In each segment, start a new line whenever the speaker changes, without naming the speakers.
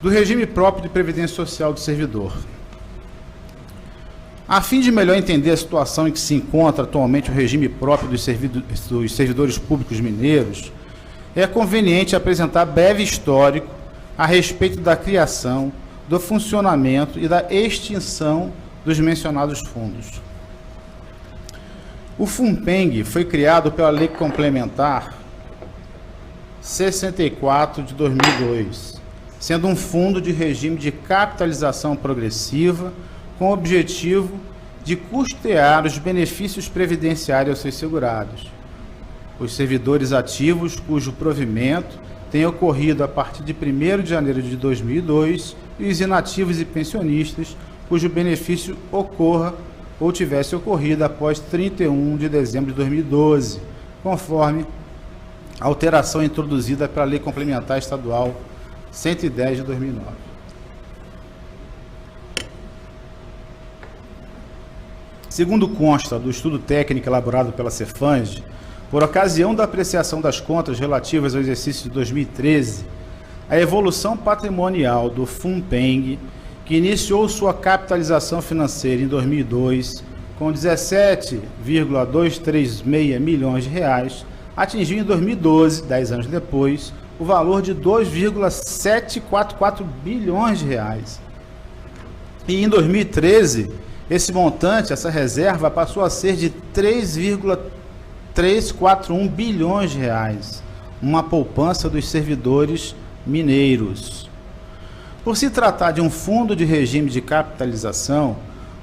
do regime próprio de previdência social do servidor. A fim de melhor entender a situação em que se encontra atualmente o regime próprio dos servidores públicos mineiros, é conveniente apresentar breve histórico a respeito da criação, do funcionamento e da extinção dos mencionados fundos. O FUNPENG foi criado pela Lei Complementar 64 de 2002, sendo um fundo de regime de capitalização progressiva com o objetivo de custear os benefícios previdenciários aos seus segurados. Os servidores ativos cujo provimento tenha ocorrido a partir de 1º de janeiro de 2002 e os inativos e pensionistas cujo benefício ocorra ou tivesse ocorrido após 31 de dezembro de 2012, conforme a alteração introduzida pela Lei Complementar Estadual 110 de 2009. Segundo consta do estudo técnico elaborado pela Cefange, por ocasião da apreciação das contas relativas ao exercício de 2013, a evolução patrimonial do FUNPENG, que iniciou sua capitalização financeira em 2002 com 17,236 milhões de reais, atingiu em 2012, 10 anos depois, o valor de 2,744 bilhões de reais. E em 2013, esse montante, essa reserva, passou a ser de 3,341 bilhões de reais, uma poupança dos servidores mineiros. Por se tratar de um fundo de regime de capitalização,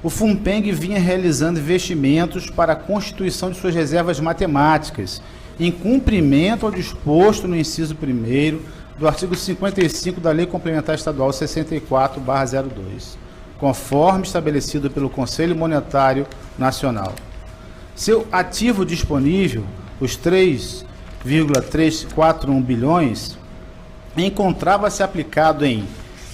o FUNPENG vinha realizando investimentos para a constituição de suas reservas matemáticas, em cumprimento ao disposto no inciso 1º do artigo 55 da Lei Complementar Estadual 64/02, conforme estabelecido pelo Conselho Monetário Nacional. Seu ativo disponível, os 3,341 bilhões, encontrava-se aplicado em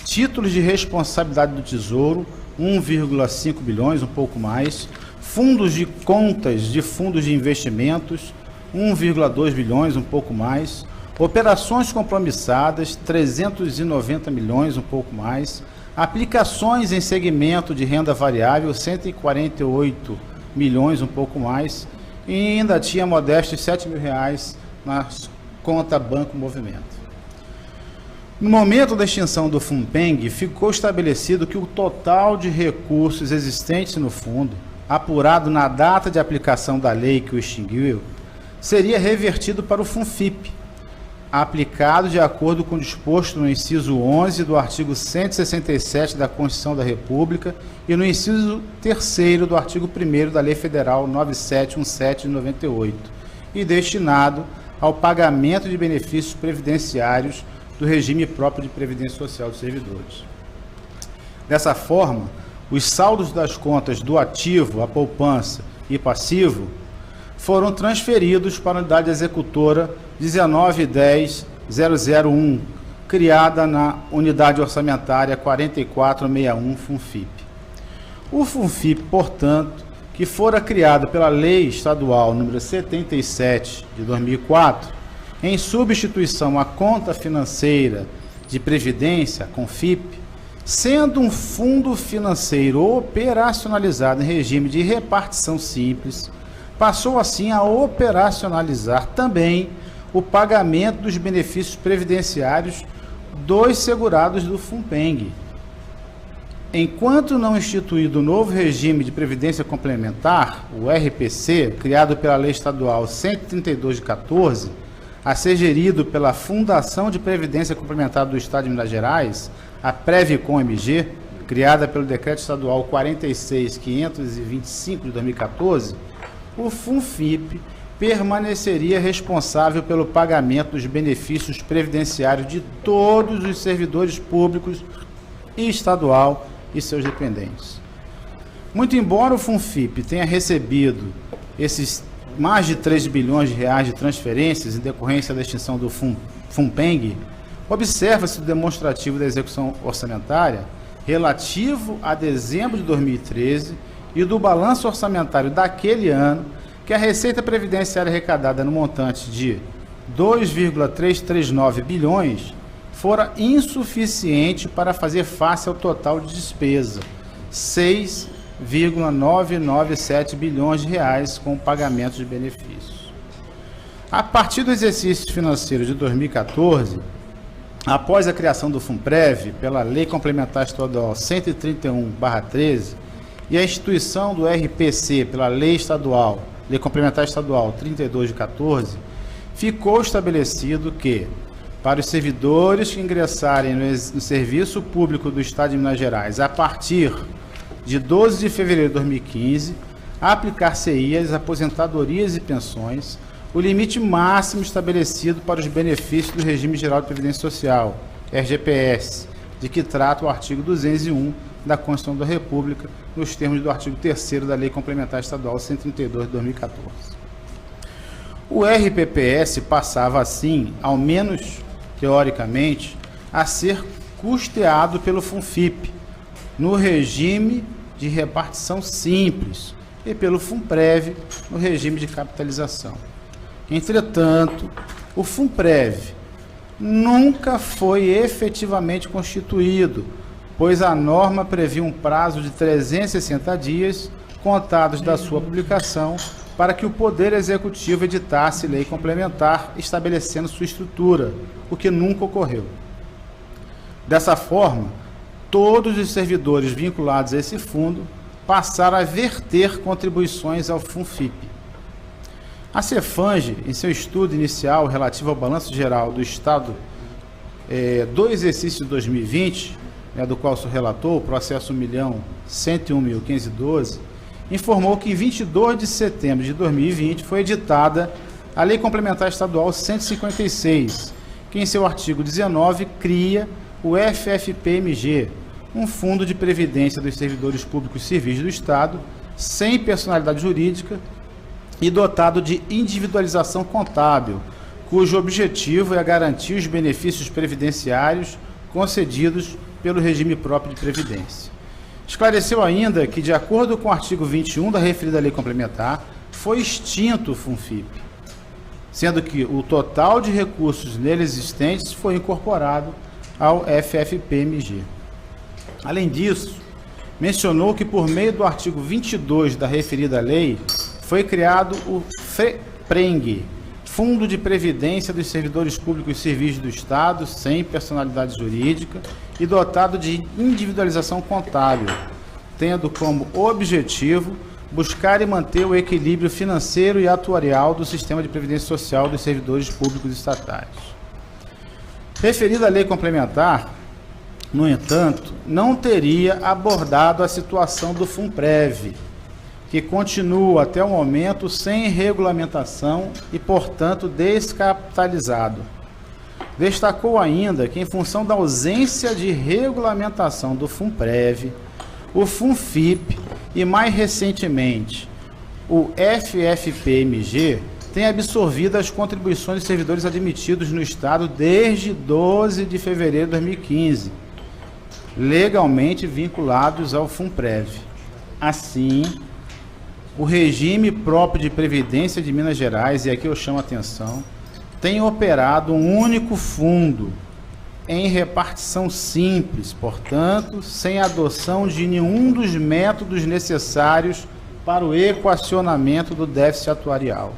títulos de responsabilidade do Tesouro, 1,5 bilhões, um pouco mais, fundos de contas de fundos de investimentos, 1,2 bilhões, um pouco mais, operações compromissadas, 390 milhões, um pouco mais, aplicações em segmento de renda variável, 148 milhões, um pouco mais, e ainda tinha modestos R$7 mil na conta Banco Movimento. No momento da extinção do FUNPENG, ficou estabelecido que o total de recursos existentes no fundo, apurado na data de aplicação da lei que o extinguiu, seria revertido para o FUNFIP, aplicado de acordo com o disposto no inciso 11 do artigo 167 da Constituição da República e no inciso 3º do artigo 1º da Lei Federal 9717 de 98, e destinado ao pagamento de benefícios previdenciários do regime próprio de previdência social dos servidores. Dessa forma, os saldos das contas do ativo, a poupança e passivo foram transferidos para a unidade executora 1910.001, criada na unidade orçamentária 4461 FUNFIP. O FUNFIP, portanto, que fora criado pela Lei Estadual número 77 de 2004, em substituição à conta financeira de previdência, CONFIP, sendo um fundo financeiro operacionalizado em regime de repartição simples, passou assim a operacionalizar também o pagamento dos benefícios previdenciários dos segurados do FUNPENG. Enquanto não instituído o novo regime de previdência complementar, o RPC, criado pela Lei Estadual 132 de 14, a ser gerido pela Fundação de Previdência Complementar do Estado de Minas Gerais, a Previcom-MG, criada pelo Decreto Estadual 46.525 de 2014, o FUNFIP permaneceria responsável pelo pagamento dos benefícios previdenciários de todos os servidores públicos e estadual e seus dependentes. Muito embora o FUNFIP tenha recebido esses mais de 3 bilhões de reais de transferências em decorrência da extinção do FUNPENG, observa-se o demonstrativo da execução orçamentária relativo a dezembro de 2013 e do balanço orçamentário daquele ano, que a receita previdenciária arrecadada no montante de 2,339 bilhões fora insuficiente para fazer face ao total de despesa, 6,997 bilhões de reais com pagamento de benefícios. A partir do exercício financeiro de 2014, após a criação do FUNPREV pela Lei Complementar Estadual 131/13 e a instituição do RPC pela Lei Complementar Estadual 32/14, ficou estabelecido que, para os servidores que ingressarem no Serviço Público do Estado de Minas Gerais a partir de 12 de fevereiro de 2015, aplicar-se-ia às aposentadorias e pensões o limite máximo estabelecido para os benefícios do Regime Geral de Previdência Social, RGPS, de que trata o artigo 201 da Constituição da República, nos termos do artigo 3º da Lei Complementar Estadual 132 de 2014. O RPPS passava, assim, ao menos teoricamente, a ser custeado pelo FUNFIP, no regime de repartição simples, e pelo FUNPREV, no regime de capitalização. Entretanto, o FUNPREV nunca foi efetivamente constituído, pois a norma previa um prazo de 360 dias, contados da sua publicação, para que o Poder Executivo editasse lei complementar estabelecendo sua estrutura, o que nunca ocorreu. Dessa forma, todos os servidores vinculados a esse fundo passaram a verter contribuições ao FUNFIP. A CEFANGE, em seu estudo inicial relativo ao balanço geral do Estado do exercício de 2020, do qual sou relator, o processo 1.101.512, informou que em 22 de setembro de 2020 foi editada a Lei Complementar Estadual 156, que em seu artigo 19 cria o FFPMG, um fundo de previdência dos servidores públicos civis do Estado, sem personalidade jurídica e dotado de individualização contábil, cujo objetivo é garantir os benefícios previdenciários concedidos pelo regime próprio de previdência. Esclareceu ainda que, de acordo com o artigo 21 da referida lei complementar, foi extinto o FUNFIP, sendo que o total de recursos nele existentes foi incorporado ao FFPMG. Além disso, mencionou que, por meio do artigo 22 da referida lei, foi criado o FEPRENG, Fundo de Previdência dos Servidores Públicos Civis do Estado, sem personalidade jurídica, e dotado de individualização contábil, tendo como objetivo buscar e manter o equilíbrio financeiro e atuarial do sistema de previdência social dos servidores públicos estatais. Referida à lei complementar, no entanto, não teria abordado a situação do FUNPREV, que continua até o momento sem regulamentação e, portanto, descapitalizado. Destacou ainda que, em função da ausência de regulamentação do FUNPREV, o FUNFIP e, mais recentemente, o FFPMG têm absorvido as contribuições de servidores admitidos no Estado desde 12 de fevereiro de 2015, legalmente vinculados ao FUNPREV. Assim, o regime próprio de previdência de Minas Gerais, e aqui eu chamo a atenção, tem operado um único fundo em repartição simples, portanto, sem adoção de nenhum dos métodos necessários para o equacionamento do déficit atuarial.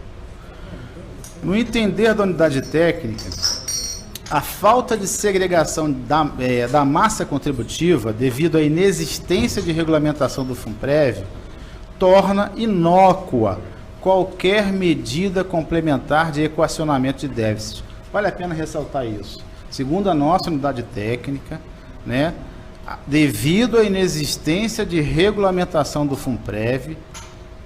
No entender da unidade técnica, a falta de segregação da massa contributiva, devido à inexistência de regulamentação do FUNPREV, torna inócua qualquer medida complementar de equacionamento de déficit. Vale a pena ressaltar isso. Segundo a nossa unidade técnica, devido à inexistência de regulamentação do FUNPREV,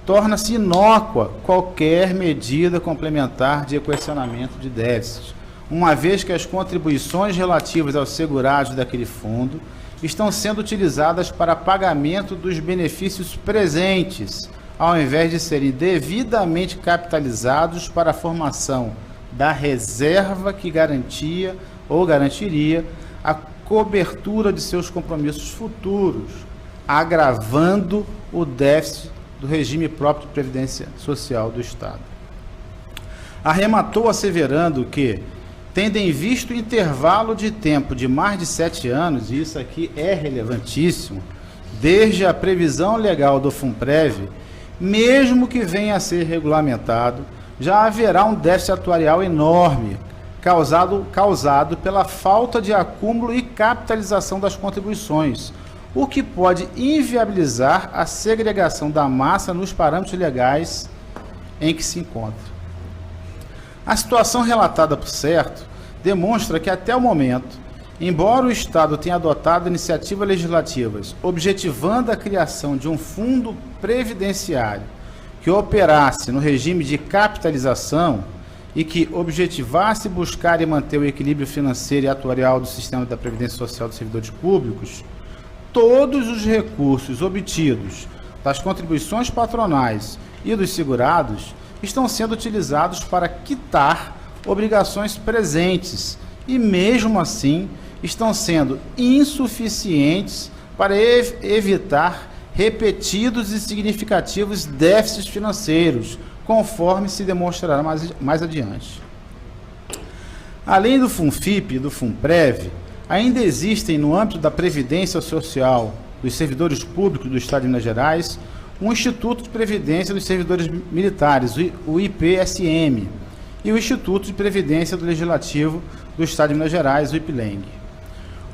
torna-se inócua qualquer medida complementar de equacionamento de déficit, uma vez que as contribuições relativas aos segurados daquele fundo estão sendo utilizadas para pagamento dos benefícios presentes, ao invés de serem devidamente capitalizados para a formação da reserva que garantia ou garantiria a cobertura de seus compromissos futuros, agravando o déficit do regime próprio de previdência social do Estado. Arrematou asseverando que, tendo em vista o intervalo de tempo de mais de 7 anos, e isso aqui é relevantíssimo, desde a previsão legal do FUNPREV, mesmo que venha a ser regulamentado, já haverá um déficit atuarial enorme, causado pela falta de acúmulo e capitalização das contribuições, o que pode inviabilizar a segregação da massa nos parâmetros legais em que se encontra. A situação relatada por certo demonstra que até o momento, embora o Estado tenha adotado iniciativas legislativas objetivando a criação de um fundo previdenciário que operasse no regime de capitalização e que objetivasse buscar e manter o equilíbrio financeiro e atuarial do sistema da Previdência Social dos servidores públicos, todos os recursos obtidos das contribuições patronais e dos segurados estão sendo utilizados para quitar obrigações presentes e, mesmo assim, estão sendo insuficientes para evitar repetidos e significativos déficits financeiros, conforme se demonstrará mais adiante. Além do FUNFIP e do FUNPREV, ainda existem no âmbito da Previdência Social dos servidores públicos do Estado de Minas Gerais um Instituto de Previdência dos Servidores Militares, o IPSM, e o Instituto de Previdência do Legislativo do Estado de Minas Gerais, o IPLENG.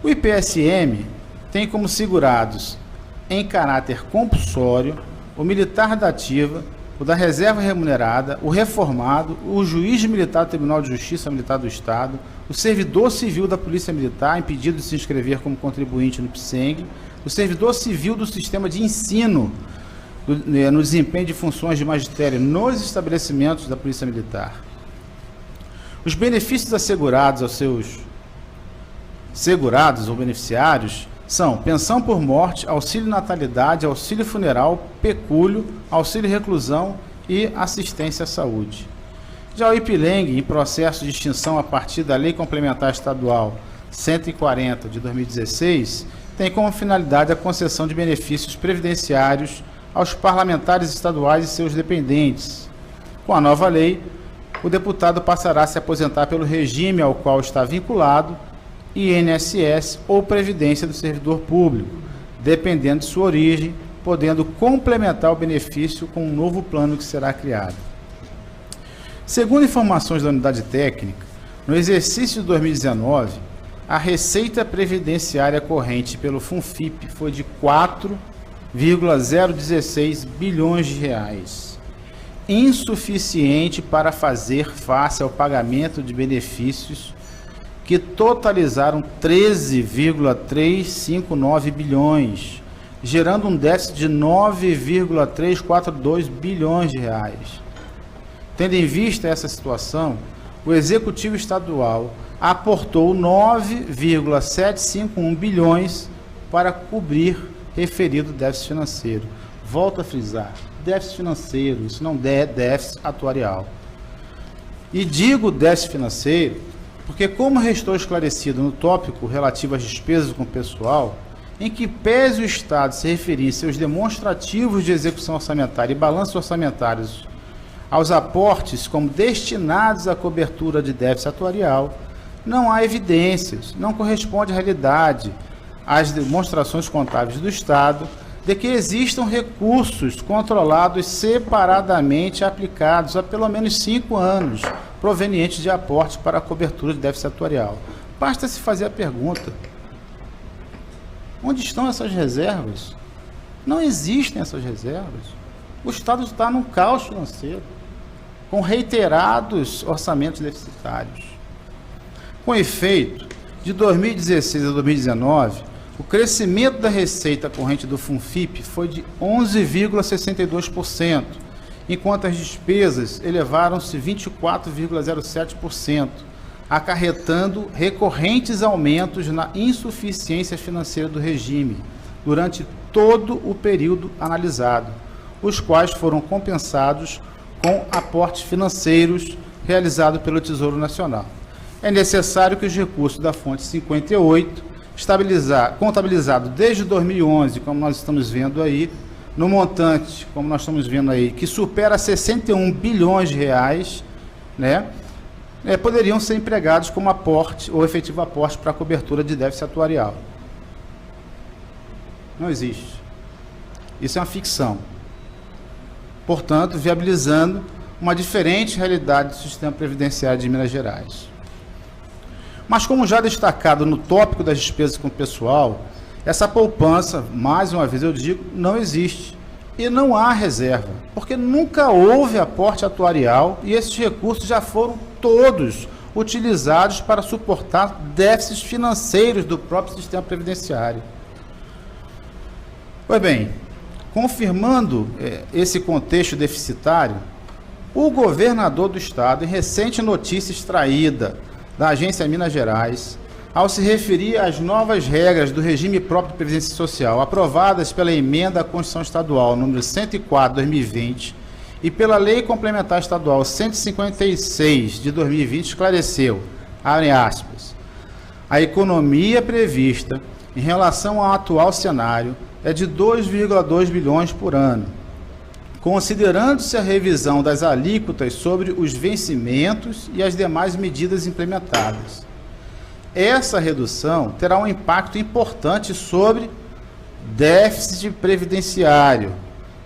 O IPSM tem como segurados, em caráter compulsório, o militar da ativa, o da reserva remunerada, o reformado, o juiz militar do Tribunal de Justiça Militar do Estado, o servidor civil da Polícia Militar impedido de se inscrever como contribuinte no PSENG, o servidor civil do sistema de ensino no desempenho de funções de magistério nos estabelecimentos da Polícia Militar. Os benefícios assegurados aos seus segurados ou beneficiários são pensão por morte, auxílio natalidade, auxílio funeral, pecúlio, auxílio reclusão e assistência à saúde. Já o IPLENG, em processo de extinção a partir da Lei Complementar Estadual 140 de 2016, tem como finalidade a concessão de benefícios previdenciários aos parlamentares estaduais e seus dependentes. Com a nova lei, o deputado passará a se aposentar pelo regime ao qual está vinculado, INSS ou Previdência do Servidor Público, dependendo de sua origem, podendo complementar o benefício com um novo plano que será criado. Segundo informações da unidade técnica, no exercício de 2019, a receita previdenciária corrente pelo FUNFIP foi de 4,016 bilhões de reais, insuficiente para fazer face ao pagamento de benefícios que totalizaram 13,359 bilhões, gerando um déficit de 9,342 bilhões de reais. Tendo em vista essa situação, o Executivo Estadual aportou 9,751 bilhões para cobrir referido déficit financeiro. Volto a frisar, déficit financeiro, isso não é déficit atuarial. E digo déficit financeiro porque, como restou esclarecido no tópico relativo às despesas com o pessoal, em que pese o Estado se referir em seus demonstrativos de execução orçamentária e balanços orçamentários aos aportes como destinados à cobertura de déficit atuarial, não há evidências, não corresponde à realidade às demonstrações contábeis do Estado de que existam recursos controlados separadamente aplicados há pelo menos 5 anos, provenientes de aportes para a cobertura de déficit atuarial. Basta se fazer a pergunta: onde estão essas reservas? Não existem essas reservas. O Estado está num caos financeiro, com reiterados orçamentos deficitários. Com efeito, de 2016 a 2019, o crescimento da receita corrente do FUNFIP foi de 11,62%, enquanto as despesas elevaram-se 24,07%, acarretando recorrentes aumentos na insuficiência financeira do regime durante todo o período analisado, os quais foram compensados com aportes financeiros realizados pelo Tesouro Nacional. É necessário que os recursos da fonte 58, contabilizado desde 2011, como nós estamos vendo aí, no montante, como nós estamos vendo aí, que supera 61 bilhões de reais, né, poderiam ser empregados como aporte ou efetivo aporte para a cobertura de déficit atuarial. Não existe. Isso é uma ficção. Portanto, viabilizando uma diferente realidade do sistema previdenciário de Minas Gerais. Mas, como já destacado no tópico das despesas com o pessoal, essa poupança, mais uma vez eu digo, não existe. E não há reserva, porque nunca houve aporte atuarial e esses recursos já foram todos utilizados para suportar déficits financeiros do próprio sistema previdenciário. Pois bem, confirmando esse contexto deficitário, o governador do estado, em recente notícia extraída da Agência Minas Gerais, ao se referir às novas regras do regime próprio de previdência social, aprovadas pela emenda à Constituição Estadual número 104/2020 e pela Lei Complementar Estadual 156 de 2020, esclareceu, abre aspas, a economia prevista em relação ao atual cenário é de 2,2 bilhões por ano, considerando-se a revisão das alíquotas sobre os vencimentos e as demais medidas implementadas. Essa redução terá um impacto importante sobre déficit previdenciário,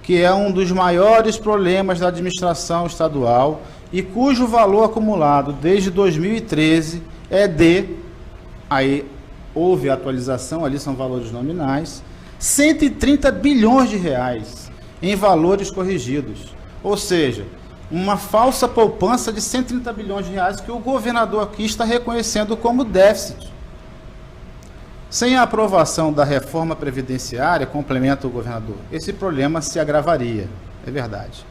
que é um dos maiores problemas da administração estadual e cujo valor acumulado desde 2013 é de, aí houve atualização, ali são valores nominais, 130 bilhões de reais em valores corrigidos. Ou seja, uma falsa poupança de 130 bilhões de reais que o governador aqui está reconhecendo como déficit. Sem a aprovação da reforma previdenciária, complementa o governador, esse problema se agravaria. É verdade.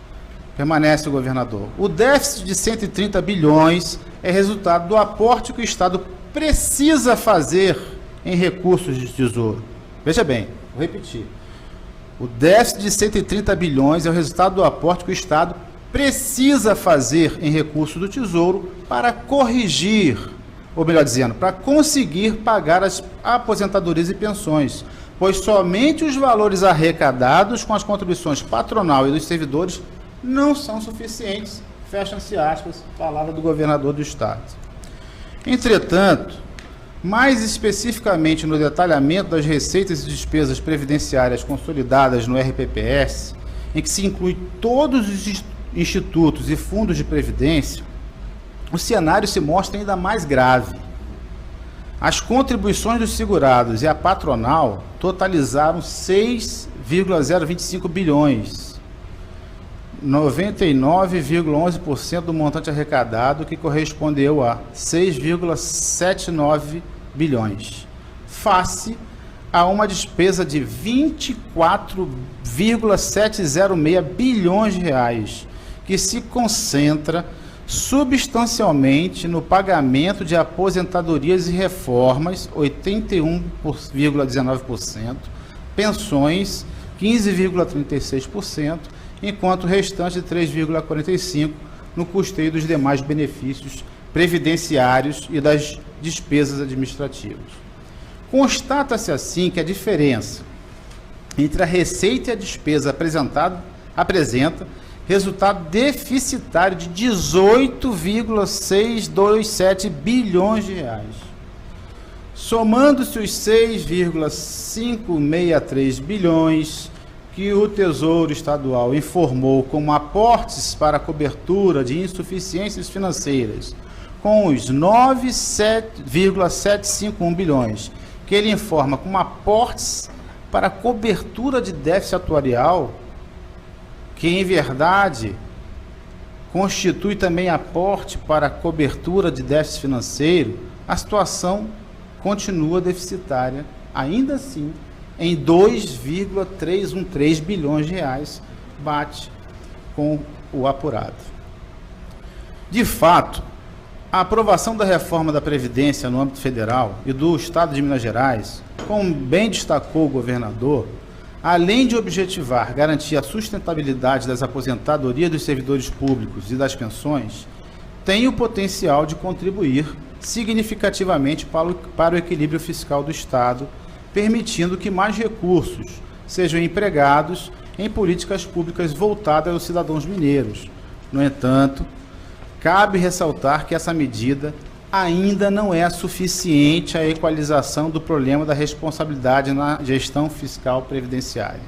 Permanece o governador. O déficit de 130 bilhões é resultado do aporte que o Estado precisa fazer em recursos de tesouro. Veja bem, vou repetir. O déficit de 130 bilhões é o resultado do aporte que o Estado precisa fazer em recursos do Tesouro para corrigir, ou melhor dizendo, para conseguir pagar as aposentadorias e pensões, pois somente os valores arrecadados com as contribuições patronal e dos servidores não são suficientes, fecham-se aspas, palavra do governador do Estado. Entretanto, mais especificamente no detalhamento das receitas e despesas previdenciárias consolidadas no RPPS, em que se inclui todos os institutos e fundos de previdência, o cenário se mostra ainda mais grave. As contribuições dos segurados e a patronal totalizaram 6,025 bilhões, 99,11% do montante arrecadado, que correspondeu a 6,79 bilhões, face a uma despesa de 24,706 bilhões de reais, que se concentra substancialmente no pagamento de aposentadorias e reformas, 81,19%, pensões, 15,36%, enquanto o restante, 3,45%, no custeio dos demais benefícios previdenciários e das despesas administrativas. Constata-se assim que a diferença entre a receita e a despesa apresenta resultado deficitário de 18,627 bilhões de reais. Somando-se os 6,563 bilhões que o Tesouro Estadual informou como aportes para a cobertura de insuficiências financeiras, com os 9,751 bilhões que ele informa como aportes para a cobertura de déficit atuarial, que em verdade constitui também aporte para a cobertura de déficit financeiro, a situação continua deficitária, ainda assim, em 2,313 bilhões de reais, bate com o apurado. De fato, a aprovação da reforma da Previdência no âmbito federal e do Estado de Minas Gerais, como bem destacou o governador, além de objetivar garantir a sustentabilidade das aposentadorias dos servidores públicos e das pensões, tem o potencial de contribuir significativamente para o equilíbrio fiscal do Estado, permitindo que mais recursos sejam empregados em políticas públicas voltadas aos cidadãos mineiros. No entanto, cabe ressaltar que essa medida ainda não é suficiente à equalização do problema da responsabilidade na gestão fiscal previdenciária.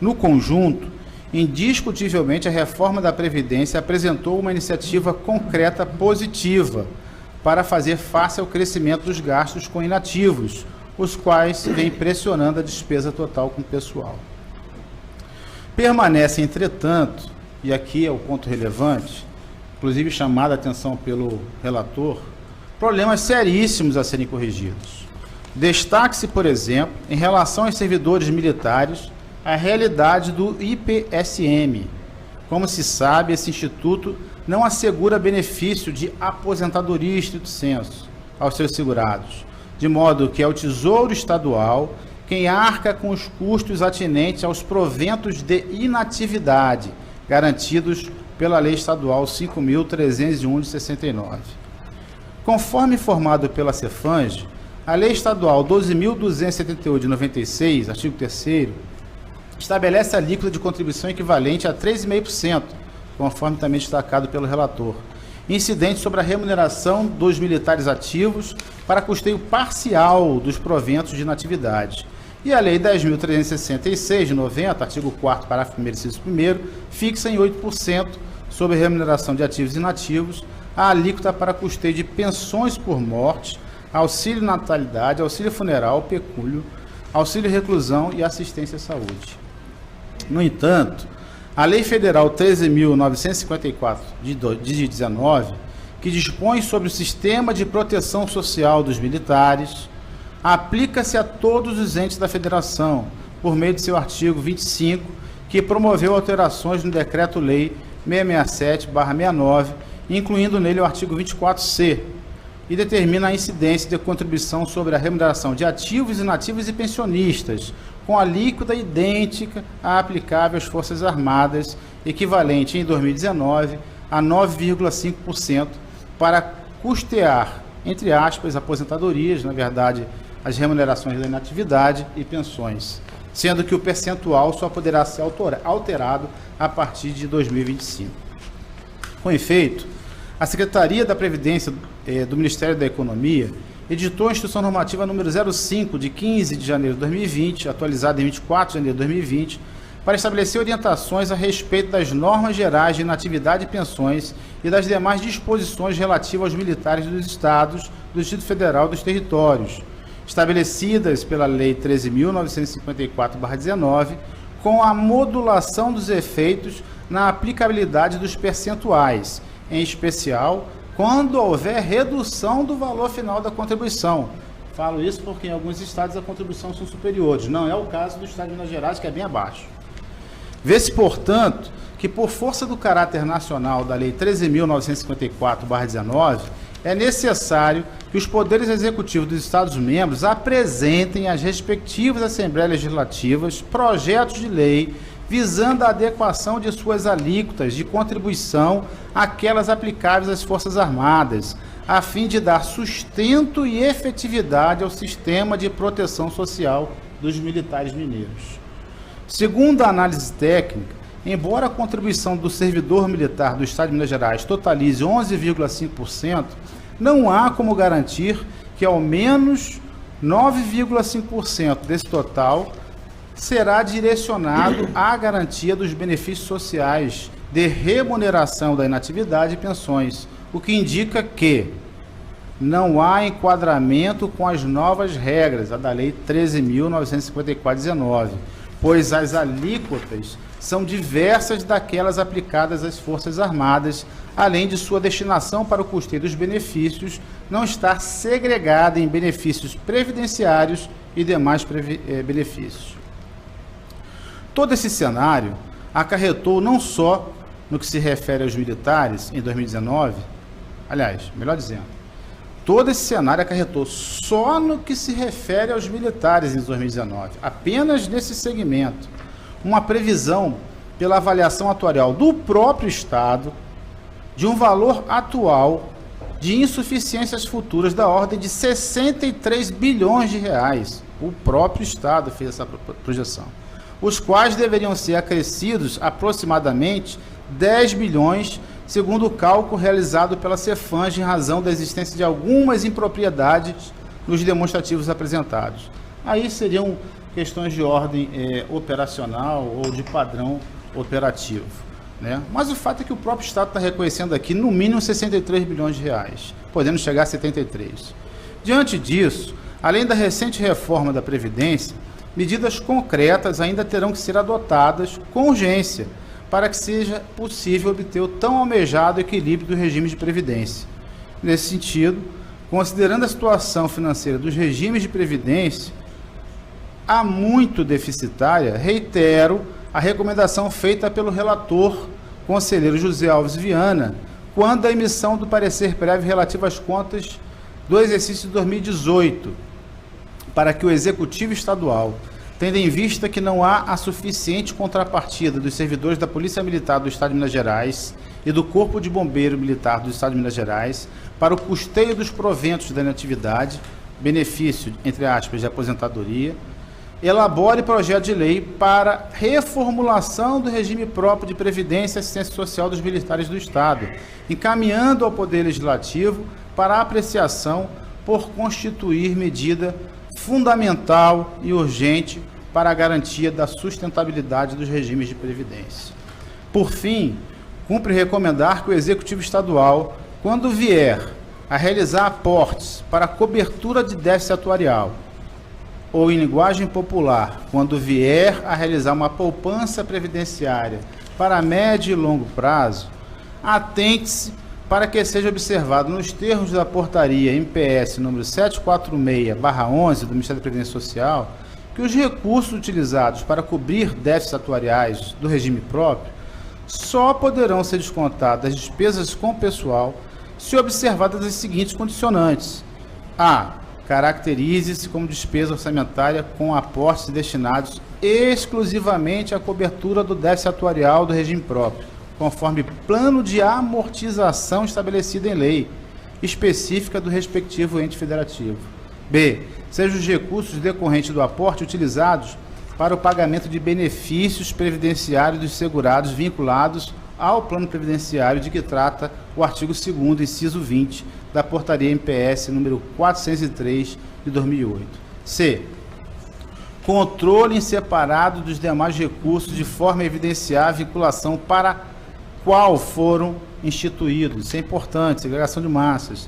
No conjunto, indiscutivelmente, a reforma da Previdência apresentou uma iniciativa concreta positiva para fazer face ao crescimento dos gastos com inativos, os quais vêm pressionando a despesa total com o pessoal. Permanece, entretanto, e aqui é o ponto relevante, inclusive chamado a atenção pelo relator, problemas seríssimos a serem corrigidos. Destaque-se, por exemplo, em relação aos servidores militares, a realidade do IPSM. Como se sabe, esse instituto não assegura benefício de aposentadoria estrito sensu aos seus segurados, de modo que é o Tesouro Estadual quem arca com os custos atinentes aos proventos de inatividade garantidos pela Lei Estadual 5.301 de 69. Conforme informado pela Cefange, a Lei Estadual 12.278 de 96, artigo 3º, estabelece a alíquota de contribuição equivalente a 3,5%, conforme também destacado pelo relator, incidente sobre a remuneração dos militares ativos para custeio parcial dos proventos de inatividade. E a Lei 10.366 de 90, artigo 4º, parágrafo 1º, inciso 1º, fixa em 8% sobre a remuneração de ativos e inativos a alíquota para custeio de pensões por morte, auxílio natalidade, auxílio funeral, pecúlio, auxílio reclusão e assistência à saúde. No entanto, a Lei Federal 13.954 de 19, que dispõe sobre o sistema de proteção social dos militares, aplica-se a todos os entes da Federação, por meio de seu artigo 25, que promoveu alterações no Decreto-Lei 667/69, incluindo nele o artigo 24C, e determina a incidência de contribuição sobre a remuneração de ativos, inativos e pensionistas, com alíquota idêntica à aplicável às Forças Armadas, equivalente em 2019 a 9,5%, para custear, entre aspas, aposentadorias, na verdade, as remunerações da inatividade e pensões, sendo que o percentual só poderá ser alterado a partir de 2025. Com efeito, a Secretaria da Previdência do Ministério da Economia editou a Instrução Normativa número 05, de 15 de janeiro de 2020, atualizada em 24 de janeiro de 2020, para estabelecer orientações a respeito das normas gerais de inatividade e pensões e das demais disposições relativas aos militares dos Estados, do Distrito Federal e dos territórios, estabelecidas pela Lei 13.954/19, com a modulação dos efeitos na aplicabilidade dos percentuais, em especial quando houver redução do valor final da contribuição. Falo isso porque em alguns estados a contribuição são superiores. Não é o caso do estado de Minas Gerais, que é bem abaixo. Vê-se, portanto, que por força do caráter nacional da Lei 13.954/19, é necessário que os poderes executivos dos Estados-membros apresentem às respectivas Assembleias Legislativas projetos de lei visando a adequação de suas alíquotas de contribuição àquelas aplicáveis às Forças Armadas, a fim de dar sustento e efetividade ao sistema de proteção social dos militares mineiros. Segundo a análise técnica, embora a contribuição do servidor militar do Estado de Minas Gerais totalize 11,5%, não há como garantir que ao menos 9,5% desse total será direcionado à garantia dos benefícios sociais de remuneração da inatividade e pensões, o que indica que não há enquadramento com as novas regras, a da Lei 13.954/19, pois as alíquotas são diversas daquelas aplicadas às Forças Armadas, além de sua destinação para o custeio dos benefícios não estar segregada em benefícios previdenciários e demais benefícios. Todo esse cenário acarretou não só no que se refere aos militares em 2019, aliás, melhor dizendo, todo esse cenário acarretou só no que se refere aos militares em 2019, apenas nesse segmento, uma previsão pela avaliação atuarial do próprio Estado de um valor atual de insuficiências futuras da ordem de 63 bilhões de reais. O próprio Estado fez essa projeção, os quais deveriam ser acrescidos aproximadamente 10 bilhões segundo o cálculo realizado pela Cefange em razão da existência de algumas impropriedades nos demonstrativos apresentados. Aí seriam questões de ordem operacional ou de padrão operativo, né? Mas o fato é que o próprio Estado está reconhecendo aqui no mínimo 63 bilhões de reais, podendo chegar a 73. Diante disso, além da recente reforma da Previdência, medidas concretas ainda terão que ser adotadas com urgência para que seja possível obter o tão almejado equilíbrio do regime de previdência. Nesse sentido, considerando a situação financeira dos regimes de previdência há muito deficitária, reitero a recomendação feita pelo relator conselheiro José Alves Viana, quando a emissão do parecer prévio relativo às contas do exercício de 2018, para que o Executivo Estadual, tendo em vista que não há a suficiente contrapartida dos servidores da Polícia Militar do Estado de Minas Gerais e do Corpo de Bombeiro Militar do Estado de Minas Gerais, para o custeio dos proventos da inatividade, benefício, entre aspas, de aposentadoria, elabore projeto de lei para reformulação do regime próprio de previdência e assistência social dos militares do Estado, encaminhando ao Poder Legislativo para apreciação por constituir medida fundamental e urgente para a garantia da sustentabilidade dos regimes de previdência. Por fim, cumpre recomendar que o Executivo Estadual, quando vier a realizar aportes para a cobertura de déficit atuarial, ou em linguagem popular, quando vier a realizar uma poupança previdenciária para médio e longo prazo, atente-se para que seja observado nos termos da portaria MPS número 746/11 do Ministério da Previdência Social, que os recursos utilizados para cobrir déficits atuariais do regime próprio só poderão ser descontados das despesas com pessoal se observadas as seguintes condicionantes: a. Caracterize-se como despesa orçamentária com aportes destinados exclusivamente à cobertura do déficit atuarial do regime próprio, conforme plano de amortização estabelecido em lei específica do respectivo ente federativo. B. Sejam os recursos decorrentes do aporte utilizados para o pagamento de benefícios previdenciários dos segurados vinculados ao plano previdenciário de que trata o artigo 2º, inciso 20, da portaria MPS número 403 de 2008. C. Controle em separado dos demais recursos de forma a evidenciar a vinculação para qual foram instituídos. Isso é importante, segregação de massas.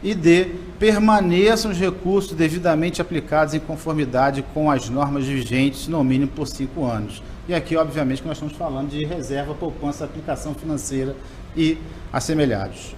E D. Permaneçam os recursos devidamente aplicados em conformidade com as normas vigentes, no mínimo por 5 anos. E aqui, obviamente, que nós estamos falando de reserva, poupança, aplicação financeira e assemelhados.